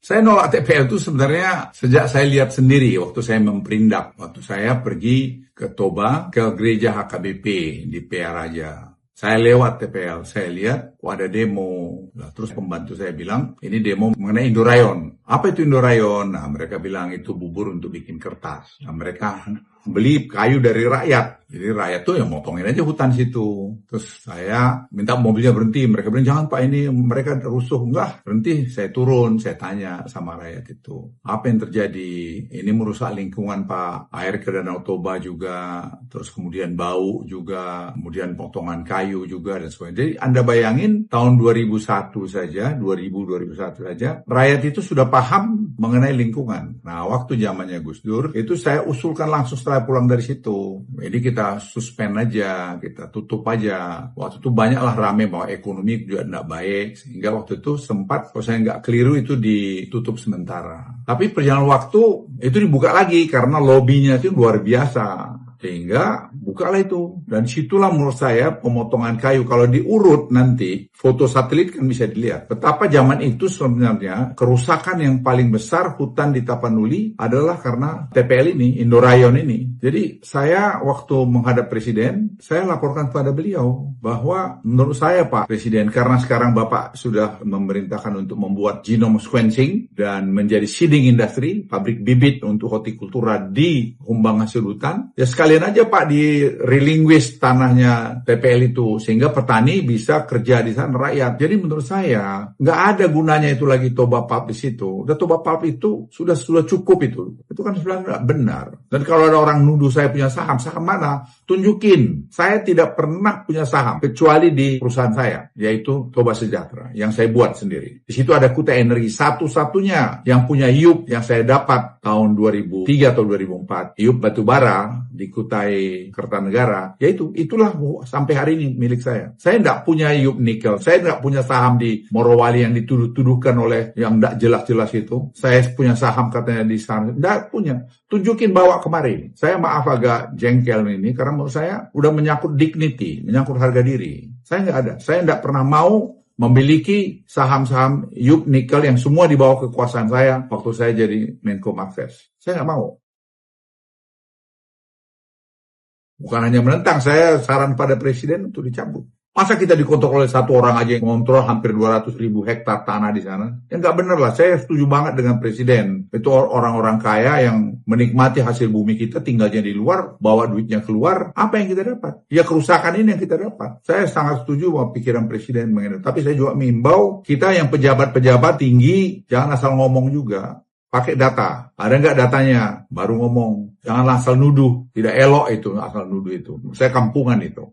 Saya nolak TPL itu sebenarnya sejak saya lihat sendiri waktu saya memperindak. Waktu saya pergi ke Toba, ke gereja HKBP di Pearaja. Saya lewat TPL, saya lihat ada demo. Nah, terus pembantu saya bilang, ini demo mengenai Indorayon. Apa itu Indorayon? Nah, mereka bilang itu bubur untuk bikin kertas. Nah, mereka beli kayu dari rakyat. Jadi rakyat tuh yang motongin aja hutan situ. Terus saya minta mobilnya berhenti. Mereka bilang, jangan Pak, ini mereka rusuh. Enggak, berhenti. Saya turun, saya tanya sama rakyat itu. Apa yang terjadi? Ini merusak lingkungan Pak. Air ke Danau Toba juga. Terus kemudian bau juga. Kemudian potongan kayu juga dan sebagainya. Jadi Anda bayangin tahun 2001 saja, 2001 saja, rakyat itu sudah paham mengenai lingkungan. Nah, waktu zamannya Gus Dur, itu saya usulkan langsung setelah pulang dari situ. Jadi kita suspend aja, kita tutup aja. Waktu itu banyaklah rame bahwa ekonomi juga tidak baik, sehingga waktu itu sempat, kalau saya nggak keliru, itu ditutup sementara. Tapi perjalanan waktu itu dibuka lagi karena lobbynya itu luar biasa. Sehingga bukalah itu. Dan situlah menurut saya pemotongan kayu. Kalau diurut nanti, foto satelit kan bisa dilihat. Betapa zaman itu sebenarnya kerusakan yang paling besar hutan di Tapanuli adalah karena TPL ini, Indorayon ini. Jadi saya waktu menghadap Presiden, saya laporkan kepada beliau bahwa menurut saya Pak Presiden, karena sekarang Bapak sudah memerintahkan untuk membuat genome sequencing dan menjadi seeding industry, pabrik bibit untuk hortikultura di humbang hasil hutan, ya sekalian aja Pak di relinquish tanahnya TPL itu, sehingga petani bisa kerja di sana, rakyat. Jadi menurut saya nggak ada gunanya itu lagi Toba Pulp di situ. Udah Toba Pulp itu sudah cukup itu. Itu kan sebenarnya nggak benar. Dan kalau ada orang nuduh saya punya saham mana? Tunjukin. Saya tidak pernah punya saham kecuali di perusahaan saya, yaitu Toba Sejahtera yang saya buat sendiri. Di situ ada Kutai Energi, satu-satunya yang punya IUP yang saya dapat tahun 2003 atau 2004, IUP batubara di Kutai Kertanegara, yaitu itulah sampai hari ini milik saya. Saya tidak punya IUP nikel, saya tidak punya saham di Morowali yang dituduh-tuduhkan oleh yang tidak jelas-jelas itu. Saya punya saham katanya di sana, tidak punya. Tunjukin, bawa kemari. Saya maaf agak jengkel ini karena menurut saya udah menyangkut dignity, menyangkut harga diri. Saya nggak ada, saya tidak pernah mau memiliki saham-saham IUP nikel yang semua di bawah kekuasaan saya waktu saya jadi Menko Marves. Saya nggak mau. Bukan hanya menentang, saya saran pada Presiden untuk dicabut. Masa kita dikontrol oleh satu orang aja yang mengontrol hampir 200.000 hektar tanah di sana? Ya nggak bener lah, saya setuju banget dengan Presiden. Itu orang-orang kaya yang menikmati hasil bumi kita, tinggalnya di luar, bawa duitnya keluar. Apa yang kita dapat? Ya kerusakan ini yang kita dapat. Saya sangat setuju sama pikiran Presiden mengenai. Tapi saya juga mengimbau kita yang pejabat-pejabat tinggi, jangan asal ngomong juga. Pakai data. Ada nggak datanya? Baru ngomong. Jangan asal nuduh. Tidak elok itu, asal nuduh itu. Saya kampungan itu.